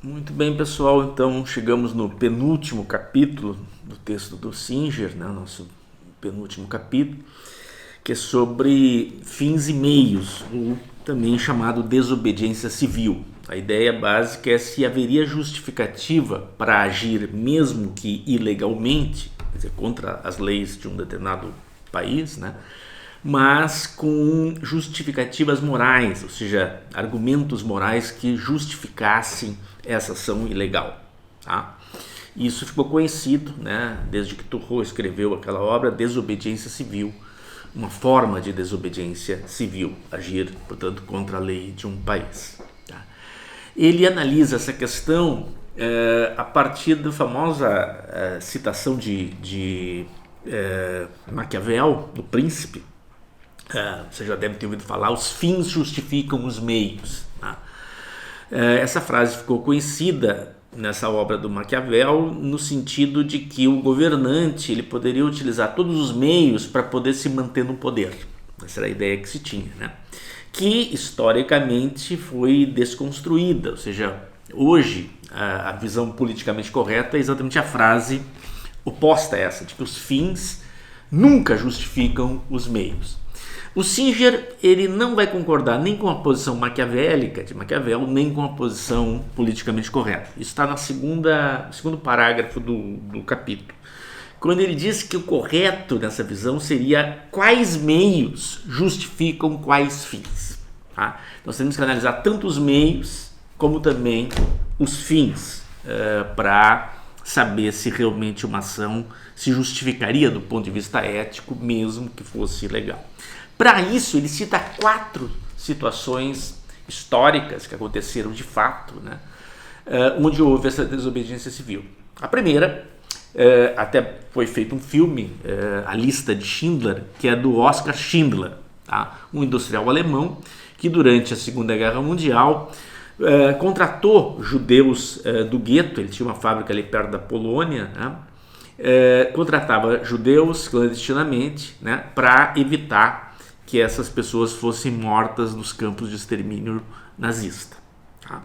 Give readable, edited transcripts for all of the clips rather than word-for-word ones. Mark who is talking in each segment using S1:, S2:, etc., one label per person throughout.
S1: Muito bem, pessoal, então chegamos no penúltimo capítulo do texto do Singer, né? Nosso penúltimo capítulo, que é sobre fins e meios, ou também chamado desobediência civil. A ideia básica é se haveria justificativa para agir mesmo que ilegalmente, quer dizer, contra as leis de um determinado país, né? Mas com justificativas morais, ou seja, argumentos morais que justificassem essa ação ilegal. Tá? Isso ficou conhecido, né, desde que Thoreau escreveu aquela obra, Desobediência Civil, uma forma de desobediência civil, agir, portanto, contra a lei de um país. Tá? Ele analisa essa questão a partir da famosa citação de Maquiavel, do Príncipe. Você já deve ter ouvido falar, os fins justificam os meios. Tá? Essa frase ficou conhecida nessa obra do Maquiavel no sentido de que o governante ele poderia utilizar todos os meios para poder se manter no poder. Essa era a ideia que se tinha, né? Que historicamente foi desconstruída, ou seja, hoje a visão politicamente correta é exatamente a frase oposta a essa, de que os fins nunca justificam os meios. O Singer ele não vai concordar nem com a posição maquiavélica de Maquiavel, nem com a posição politicamente correta. Isso está no segundo parágrafo do capítulo. Quando ele diz que o correto nessa visão seria quais meios justificam quais fins. Tá? Nós temos que analisar tanto os meios como também os fins para saber se realmente uma ação se justificaria do ponto de vista ético, mesmo que fosse legal. Para isso, ele cita 4 situações históricas que aconteceram de fato, né, onde houve essa desobediência civil. A primeira, até foi feito um filme, A Lista de Schindler, que é do Oskar Schindler, tá? Um industrial alemão que durante a Segunda Guerra Mundial contratou judeus do gueto. Ele tinha uma fábrica ali perto da Polônia, né? Contratava judeus clandestinamente, né, para evitar que essas pessoas fossem mortas nos campos de extermínio nazista. Tá?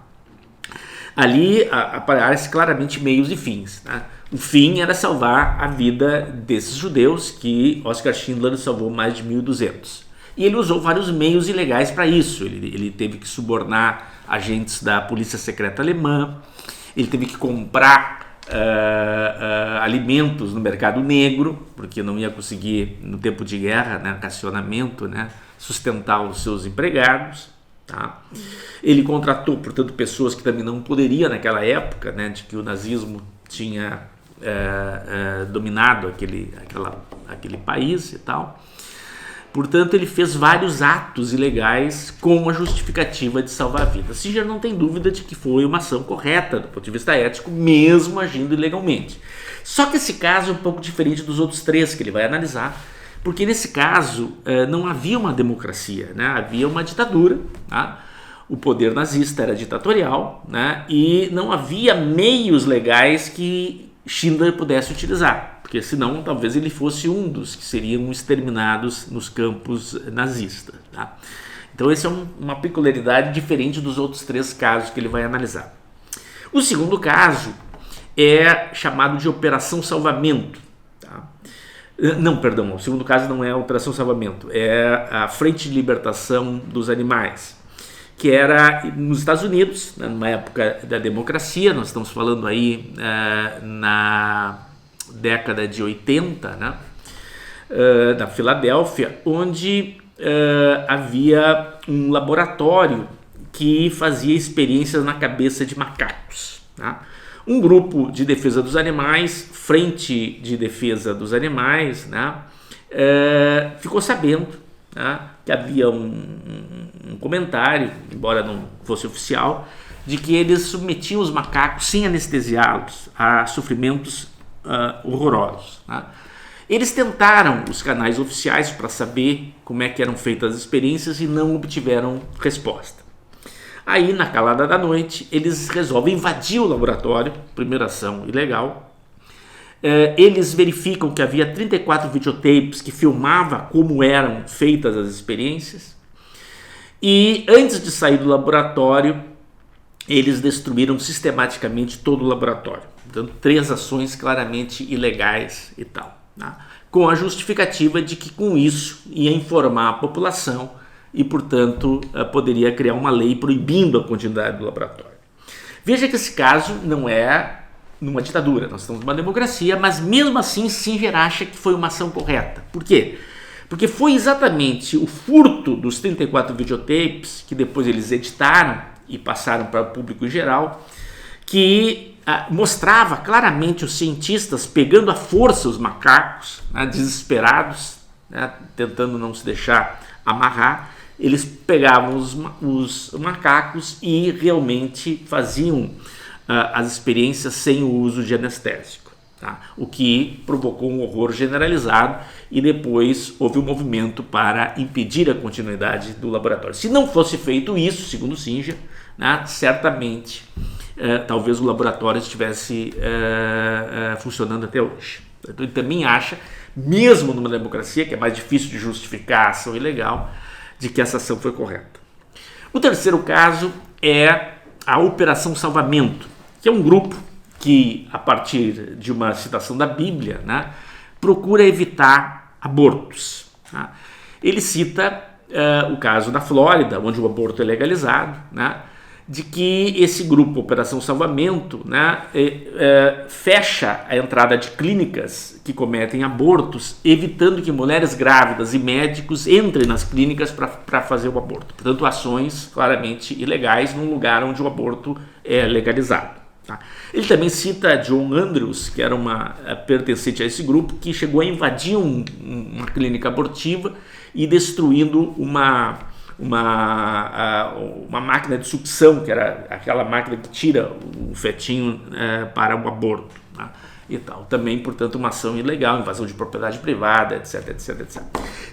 S1: Ali aparece claramente meios e fins. Né? O fim era salvar a vida desses judeus, que Oskar Schindler salvou mais de 1.200. E ele usou vários meios ilegais para isso. Ele teve que subornar agentes da polícia secreta alemã, ele teve que comprar alimentos no mercado negro, porque não ia conseguir, no tempo de guerra, né, racionamento, né, sustentar os seus empregados. Tá? Ele contratou, portanto, pessoas que também não poderia naquela época, né, de que o nazismo tinha dominado aquele país e tal. Portanto, ele fez vários atos ilegais com a justificativa de salvar vidas. Singer não tem dúvida de que foi uma ação correta do ponto de vista ético, mesmo agindo ilegalmente. Só que esse caso é um pouco diferente dos outros 3 que ele vai analisar, porque nesse caso não havia uma democracia, né? Havia uma ditadura, tá? O poder nazista era ditatorial, né? E não havia meios legais que Schindler pudesse utilizar, porque senão talvez ele fosse um dos que seriam exterminados nos campos nazistas. Tá? Então essa é uma peculiaridade diferente dos outros 3 casos que ele vai analisar. O segundo caso é chamado de Operação Salvamento. Tá? Não, perdão, o segundo caso não é a Operação Salvamento, é a Frente de Libertação dos Animais, que era nos Estados Unidos, né, numa época da democracia. Nós estamos falando aí na década de 80, né, na Filadélfia, onde havia um laboratório que fazia experiências na cabeça de macacos. Tá? Um grupo de defesa dos animais, Frente de Defesa dos Animais, né, ficou sabendo, né, que havia um comentário, embora não fosse oficial, de que eles submetiam os macacos sem anestesiá-los a sofrimentos horrorosos. Né? Eles tentaram os canais oficiais para saber como é que eram feitas as experiências e não obtiveram resposta. Aí, na calada da noite, eles resolvem invadir o laboratório, primeira ação ilegal. Eles verificam que havia 34 videotapes que filmava como eram feitas as experiências. E antes de sair do laboratório, eles destruíram sistematicamente todo o laboratório. Então, 3 ações claramente ilegais e tal, né? Com a justificativa de que com isso ia informar a população e, portanto, poderia criar uma lei proibindo a continuidade do laboratório. Veja que esse caso não é numa ditadura, nós estamos numa democracia, mas mesmo assim Singer acha que foi uma ação correta. Por quê? Porque foi exatamente o furto dos 34 videotapes, que depois eles editaram e passaram para o público em geral, que mostrava claramente os cientistas pegando à força os macacos, né, desesperados, né, tentando não se deixar amarrar. Eles pegavam os macacos e realmente faziam as experiências sem o uso de anestésico, tá? O que provocou um horror generalizado e depois houve um movimento para impedir a continuidade do laboratório. Se não fosse feito isso, segundo Singer, né, certamente talvez o laboratório estivesse funcionando até hoje. Então ele também acha, mesmo numa democracia, que é mais difícil de justificar a ação ilegal, de que essa ação foi correta. O terceiro caso é a Operação Salvamento, que é um grupo que, a partir de uma citação da Bíblia, né, procura evitar abortos, né? Ele cita o caso da Flórida, onde o aborto é legalizado, né, de que esse grupo, Operação Salvamento, né, fecha a entrada de clínicas que cometem abortos, evitando que mulheres grávidas e médicos entrem nas clínicas para fazer o aborto. Portanto, ações claramente ilegais num lugar onde o aborto é legalizado. Tá? Ele também cita John Andrews, que era pertencente a esse grupo, que chegou a invadir uma clínica abortiva e destruindo uma máquina de sucção, que era aquela máquina que tira o fetinho para o aborto, né? E tal. Também, portanto, uma ação ilegal, invasão de propriedade privada, etc, etc, etc.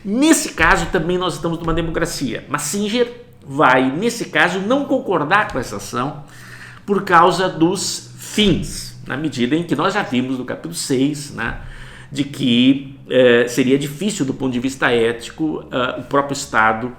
S1: Nesse caso, também nós estamos numa democracia, mas Singer vai, nesse caso, não concordar com essa ação por causa dos fins, na medida em que nós já vimos no capítulo 6, né, de que seria difícil, do ponto de vista ético, o próprio Estado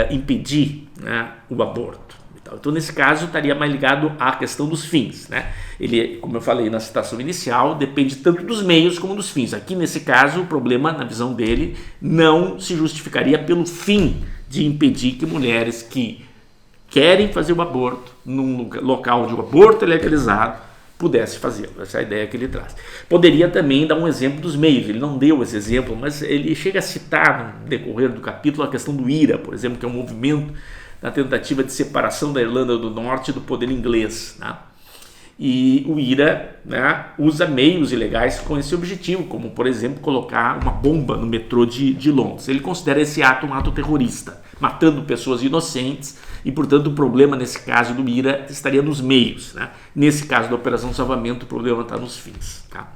S1: impedir, né, o aborto. Então, nesse caso, estaria mais ligado à questão dos fins, né? Ele, como eu falei na citação inicial, depende tanto dos meios como dos fins. Aqui, nesse caso, o problema, na visão dele, não se justificaria pelo fim de impedir que mulheres que querem fazer o aborto num local onde o aborto é legalizado pudesse fazê-lo. Essa é a ideia que ele traz. Poderia também dar um exemplo dos meios. Ele não deu esse exemplo, mas ele chega a citar no decorrer do capítulo a questão do IRA, por exemplo, que é um movimento na tentativa de separação da Irlanda do Norte do poder inglês, né? E o IRA, né, usa meios ilegais com esse objetivo, como, por exemplo, colocar uma bomba no metrô de Londres. Ele considera esse ato um ato terrorista, matando pessoas inocentes, e, portanto, o problema nesse caso do IRA estaria nos meios, né? Nesse caso da Operação Salvamento, o problema está nos fins, tá?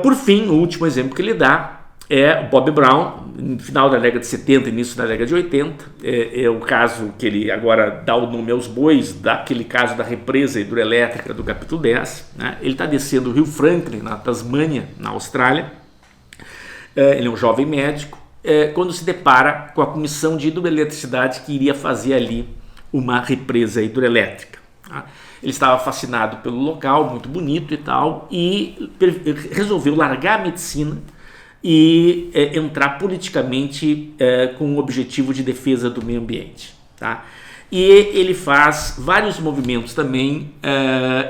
S1: Por fim, o último exemplo que ele dá é o Bob Brown, no final da década de 70, início da década de 80, é o caso que ele agora dá o nome aos bois, daquele caso da represa hidroelétrica do capítulo 10, né? Ele está descendo o rio Franklin, na Tasmânia, na Austrália. Ele é um jovem médico, quando se depara com a comissão de hidroeletricidade que iria fazer ali uma represa hidroelétrica, tá? Ele estava fascinado pelo local, muito bonito e tal, e resolveu largar a medicina e entrar politicamente com o objetivo de defesa do meio ambiente, tá? E ele faz vários movimentos também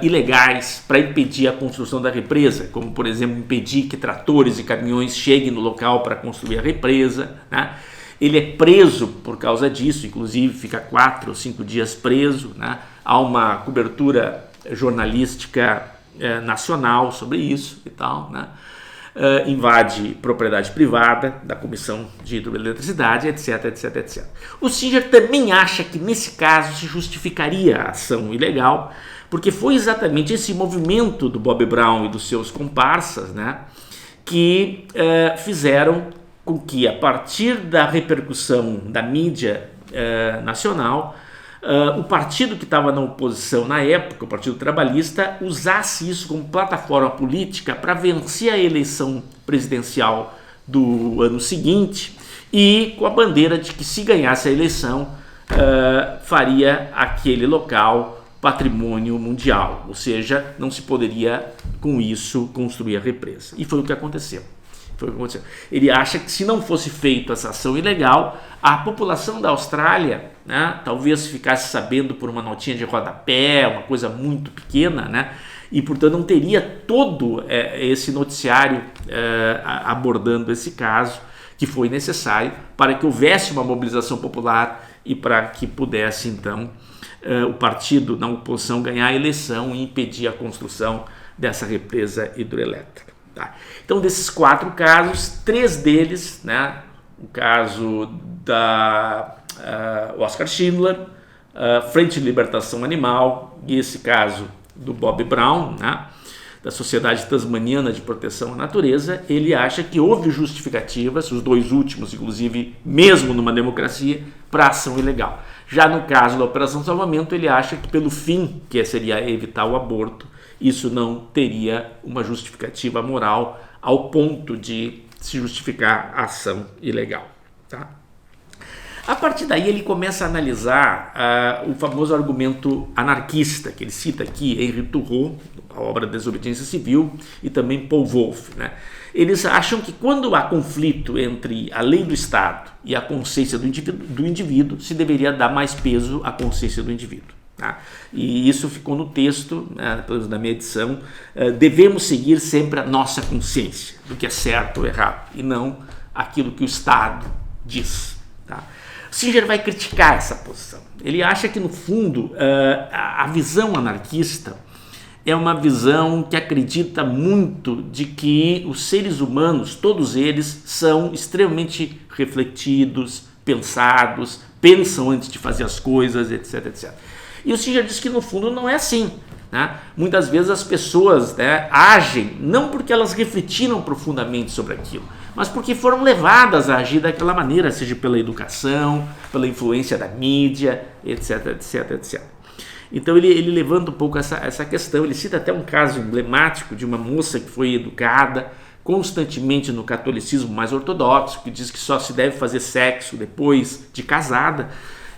S1: ilegais para impedir a construção da represa, como, por exemplo, impedir que tratores e caminhões cheguem no local para construir a represa, né? Ele é preso por causa disso, inclusive fica 4 ou 5 dias preso, né? Há uma cobertura jornalística nacional sobre isso e tal, né? Invade propriedade privada da Comissão de Hidroeletricidade, etc, etc, etc. O Singer também acha que nesse caso se justificaria a ação ilegal, porque foi exatamente esse movimento do Bob Brown e dos seus comparsas, né, que fizeram com que, a partir da repercussão da mídia nacional, o partido que estava na oposição na época, o Partido Trabalhista, usasse isso como plataforma política para vencer a eleição presidencial do ano seguinte, e com a bandeira de que, se ganhasse a eleição, faria aquele local patrimônio mundial, ou seja, não se poderia com isso construir a represa. E foi o que aconteceu. Ele acha que se não fosse feita essa ação ilegal, a população da Austrália, né, talvez ficasse sabendo por uma notinha de rodapé, uma coisa muito pequena, né, e portanto não teria todo esse noticiário abordando esse caso, que foi necessário para que houvesse uma mobilização popular e para que pudesse então o partido na oposição ganhar a eleição e impedir a construção dessa represa hidroelétrica. Tá. Então, desses 4 casos, 3 deles, né, o caso da Oscar Schindler, Frente de Libertação Animal, e esse caso do Bob Brown, né, da Sociedade Tasmaniana de Proteção à Natureza, ele acha que houve justificativas, os 2 últimos, inclusive, mesmo numa democracia, para ação ilegal. Já no caso da Operação Salvamento, ele acha que pelo fim, que seria evitar o aborto, isso não teria uma justificativa moral ao ponto de se justificar a ação ilegal. Tá? A partir daí ele começa a analisar o famoso argumento anarquista, que ele cita aqui Henri Thoreau, a obra Desobediência Civil, e também Paul Wolff. Né? Eles acham que quando há conflito entre a lei do Estado e a consciência do indivíduo, se deveria dar mais peso à consciência do indivíduo. Tá? E isso ficou no texto, né, da minha edição. Devemos seguir sempre a nossa consciência do que é certo ou errado, e não aquilo que o Estado diz. Tá? Singer vai criticar essa posição. Ele acha que, no fundo, a visão anarquista é uma visão que acredita muito de que os seres humanos, todos eles, são extremamente refletidos, pensados, pensam antes de fazer as coisas, etc, etc. E o Singer diz que, no fundo, não é assim. Né? Muitas vezes as pessoas, né, agem não porque elas refletiram profundamente sobre aquilo, mas porque foram levadas a agir daquela maneira, seja pela educação, pela influência da mídia, etc, etc, etc. Então ele levanta um pouco essa questão. Ele cita até um caso emblemático de uma moça que foi educada constantemente no catolicismo mais ortodoxo, que diz que só se deve fazer sexo depois de casada.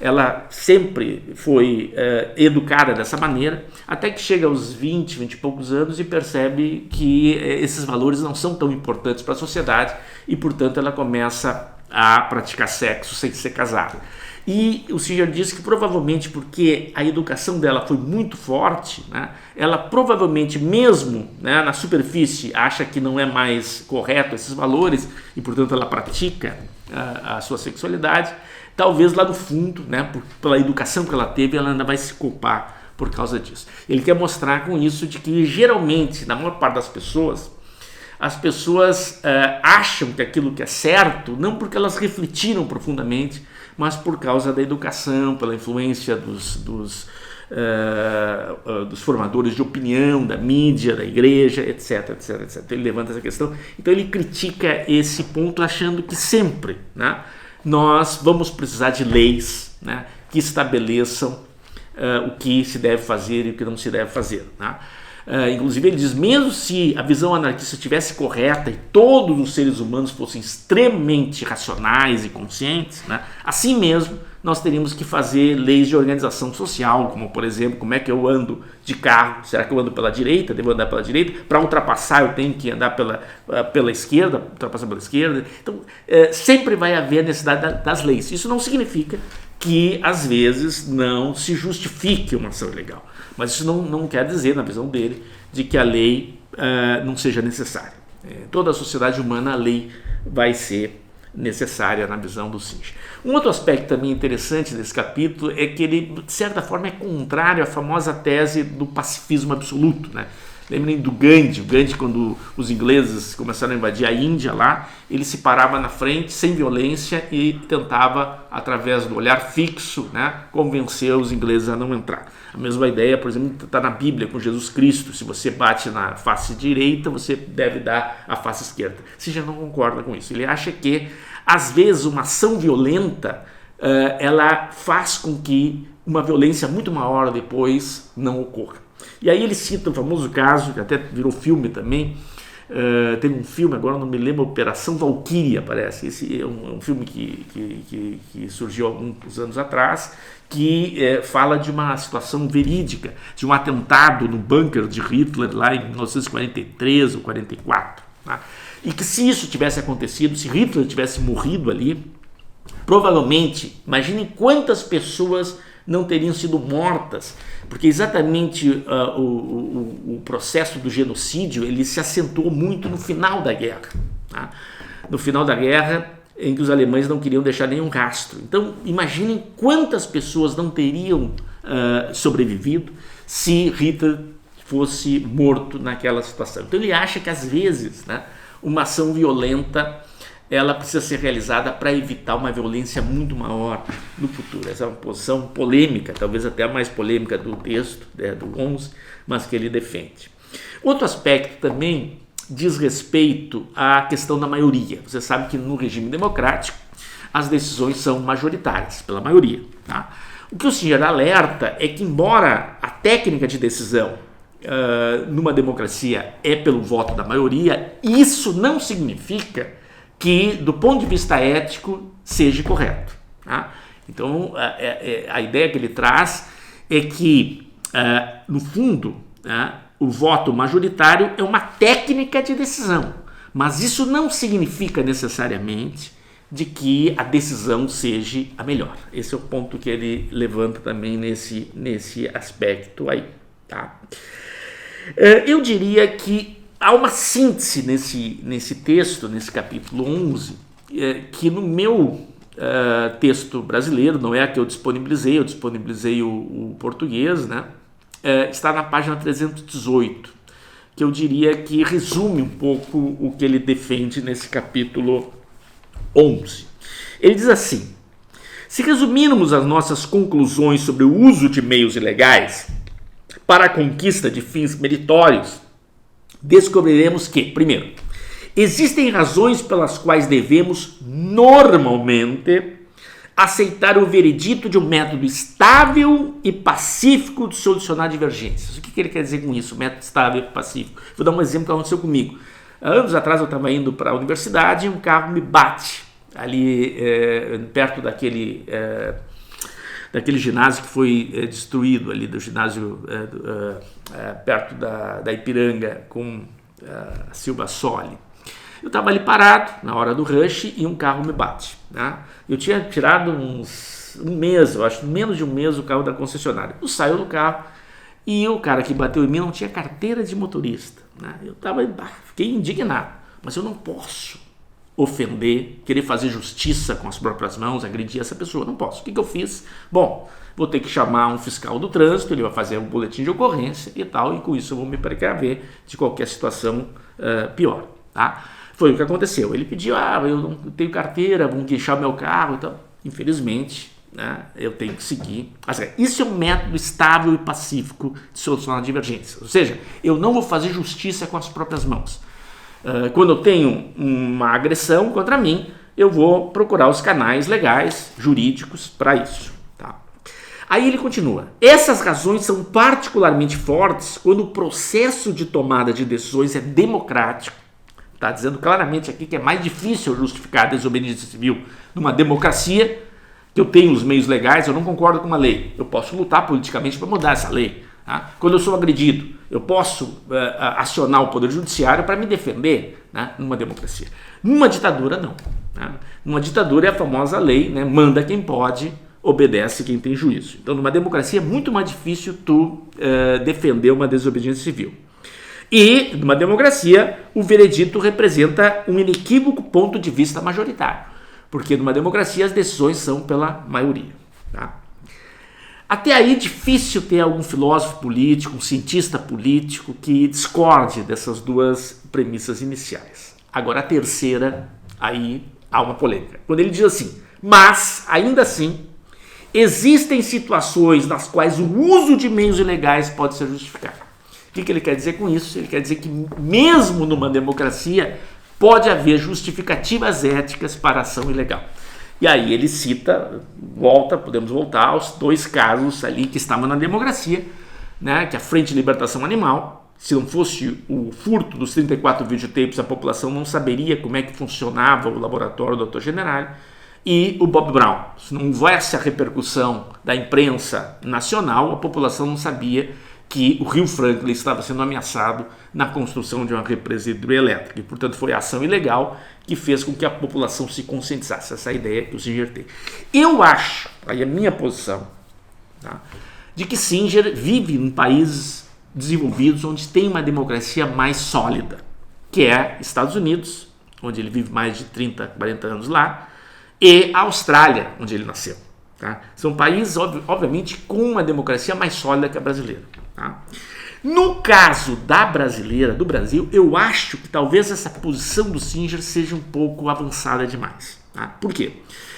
S1: Ela sempre foi educada dessa maneira, até que chega aos 20 e poucos anos e percebe que esses valores não são tão importantes para a sociedade e, portanto, ela começa a praticar sexo sem ser casada. E o Singer diz que provavelmente porque a educação dela foi muito forte, né, ela provavelmente mesmo, né, na superfície acha que não é mais correto esses valores e, portanto, ela pratica a sua sexualidade. Talvez lá no fundo, né, pela educação que ela teve, ela ainda vai se culpar por causa disso. Ele quer mostrar com isso de que geralmente, na maior parte das pessoas, as pessoas acham que aquilo que é certo, não porque elas refletiram profundamente, mas por causa da educação, pela influência dos formadores de opinião, da mídia, da igreja, etc, etc, etc. Então, ele levanta essa questão. Então ele critica esse ponto achando que sempre, né, nós vamos precisar de leis, né, que estabeleçam o que se deve fazer e o que não se deve fazer. Né? Inclusive ele diz, mesmo se a visão anarquista estivesse correta e todos os seres humanos fossem extremamente racionais e conscientes, né, assim mesmo nós teríamos que fazer leis de organização social, como por exemplo, como é que eu ando de carro, será que eu ando pela direita, devo andar pela direita, para ultrapassar eu tenho que andar pela esquerda, ultrapassar pela esquerda. Então sempre vai haver a necessidade das leis. Isso não significa que às vezes não se justifique uma ação ilegal, mas isso não quer dizer, na visão dele, de que a lei não seja necessária. Toda a sociedade humana, a lei vai ser necessária na visão do Singer. Um outro aspecto também interessante desse capítulo é que ele, de certa forma, é contrário à famosa tese do pacifismo absoluto, né? Lembrem do Gandhi. O Gandhi, quando os ingleses começaram a invadir a Índia lá, ele se parava na frente, sem violência, e tentava, através do olhar fixo, né, convencer os ingleses a não entrar. A mesma ideia, por exemplo, está na Bíblia com Jesus Cristo. Se você bate na face direita, você deve dar a face esquerda. Singer não concorda com isso. Ele acha que, às vezes, uma ação violenta ela faz com que uma violência muito maior depois não ocorra. E aí ele cita o famoso caso, que até virou filme também, Tem um filme, agora não me lembro, Operação Valquíria, parece. Esse é um filme que surgiu há alguns anos atrás, que fala de uma situação verídica, de um atentado no bunker de Hitler lá em 1943 ou 44. Tá? E que se isso tivesse acontecido, se Hitler tivesse morrido ali, provavelmente, imaginem quantas pessoas não teriam sido mortas, porque exatamente o processo do genocídio ele se acentuou muito no final da guerra. Tá? No final da guerra, em que os alemães não queriam deixar nenhum rastro. Então, imaginem quantas pessoas não teriam sobrevivido se Hitler fosse morto naquela situação. Então, ele acha que, às vezes, né, uma ação violenta ela precisa ser realizada para evitar uma violência muito maior no futuro. Essa é uma posição polêmica, talvez até a mais polêmica do texto, do 11, mas que ele defende. Outro aspecto também diz respeito à questão da maioria. Você sabe que no regime democrático as decisões são majoritárias, pela maioria. Tá? O que o Singer alerta é que, embora a técnica de decisão numa democracia é pelo voto da maioria, isso não significa que, do ponto de vista ético, seja correto. Tá? Então, a ideia que ele traz é que, no fundo, o voto majoritário é uma técnica de decisão, mas isso não significa necessariamente de que a decisão seja a melhor. Esse é o ponto que ele levanta também nesse aspecto aí. Tá? Eu diria que há uma síntese nesse texto, nesse capítulo 11, que no meu texto brasileiro, não é a que eu disponibilizei o português, né? Está na página 318, que eu diria que resume um pouco o que ele defende nesse capítulo 11. Ele diz assim: se resumirmos as nossas conclusões sobre o uso de meios ilegais para a conquista de fins meritórios, descobriremos que, primeiro, existem razões pelas quais devemos normalmente aceitar o veredito de um método estável e pacífico de solucionar divergências. O que ele quer dizer com isso, método estável e pacífico? Vou dar um exemplo que aconteceu comigo. Anos atrás eu estava indo para a universidade e um carro me bate ali perto daquele ginásio que foi destruído ali, do ginásio perto da Ipiranga com a Silva Soli. Eu estava ali parado na hora do rush e um carro me bate. Né? Eu tinha tirado um mês, eu acho, menos de um mês, o carro da concessionária. Eu saio do carro e o cara que bateu em mim não tinha carteira de motorista. Né? Eu fiquei indignado, mas eu não posso ofender, querer fazer justiça com as próprias mãos, agredir essa pessoa, não posso. O que eu fiz? Bom, vou ter que chamar um fiscal do trânsito, ele vai fazer um boletim de ocorrência e tal, e com isso eu vou me precaver de qualquer situação pior. Tá? Foi o que aconteceu. Ele pediu, eu não tenho carteira, vão guinchar o meu carro e tal. Infelizmente, né, eu tenho que seguir. Isso é um método estável e pacífico de solucionar divergências. Ou seja, eu não vou fazer justiça com as próprias mãos. Quando eu tenho uma agressão contra mim, eu vou procurar os canais legais, jurídicos, para isso. Tá? Aí ele continua. Essas razões são particularmente fortes quando o processo de tomada de decisões é democrático. Está dizendo claramente aqui que é mais difícil justificar a desobediência civil numa democracia, que eu tenho os meios legais, eu não concordo com uma lei. Eu posso lutar politicamente para mudar essa lei. Tá? Quando eu sou agredido, eu posso acionar o Poder Judiciário para me defender, né? Numa democracia. Numa ditadura, não. Né? Numa ditadura é a famosa lei, né? Manda quem pode, obedece quem tem juízo. Então, numa democracia é muito mais difícil tu defender uma desobediência civil. E, numa democracia, o veredito representa um inequívoco ponto de vista majoritário, porque numa democracia as decisões são pela maioria. Tá? Até aí, difícil ter algum filósofo político, um cientista político que discorde dessas duas premissas iniciais. Agora, a terceira, aí há uma polêmica. Quando ele diz assim, mas, ainda assim, existem situações nas quais o uso de meios ilegais pode ser justificado. O que ele quer dizer com isso? Ele quer dizer que mesmo numa democracia pode haver justificativas éticas para a ação ilegal. E aí ele cita, podemos voltar aos dois casos ali que estavam na democracia, né, que é a Frente de Libertação Animal, Se não fosse o furto dos 34 videotapes, a população não saberia como é que funcionava o laboratório do Dr. Generali. E o Bob Brown. Se não houvesse a repercussão da imprensa nacional, a população não sabia que o Rio Franklin estava sendo ameaçado na construção de uma represa hidroelétrica. E, portanto, foi a ação ilegal que fez com que a população se conscientizasse. Essa é a ideia que o Singer tem. Eu acho, aí é a minha posição, tá, de que Singer vive em países desenvolvidos onde tem uma democracia mais sólida, que é Estados Unidos, onde ele vive mais de 30, 40 anos lá, e a Austrália, onde ele nasceu. Tá? São países, obviamente, com uma democracia mais sólida que a brasileira. Tá? No caso da brasileira, do Brasil, eu acho que talvez essa posição do Singer seja um pouco avançada demais. Tá? Por quê?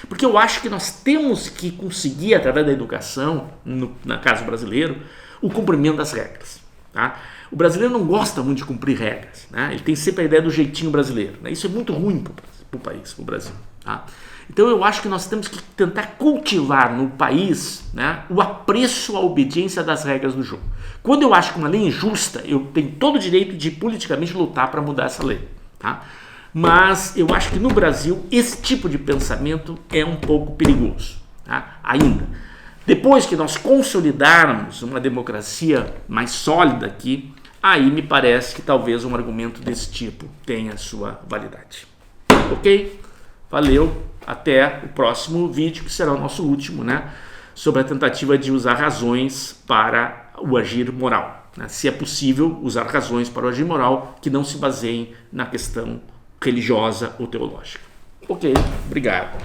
S1: Porque eu acho que nós temos que conseguir, através da educação, no caso brasileiro, o cumprimento das regras. Tá? O brasileiro não gosta muito de cumprir regras. Né? Ele tem sempre a ideia do jeitinho brasileiro. Né? Isso é muito ruim para o país, para o Brasil. Tá? Então eu acho que nós temos que tentar cultivar no país, né, o apreço à obediência das regras do jogo. Quando eu acho que uma lei é injusta, eu tenho todo o direito de politicamente lutar para mudar essa lei. Tá? Mas eu acho que no Brasil esse tipo de pensamento é um pouco perigoso. Tá? Ainda. Depois que nós consolidarmos uma democracia mais sólida aqui, aí me parece que talvez um argumento desse tipo tenha sua validade. Ok? Valeu, até o próximo vídeo, que será o nosso último, né? Sobre a tentativa de usar razões para o agir moral. Né? Se é possível usar razões para o agir moral que não se baseiem na questão religiosa ou teológica. Ok, obrigado.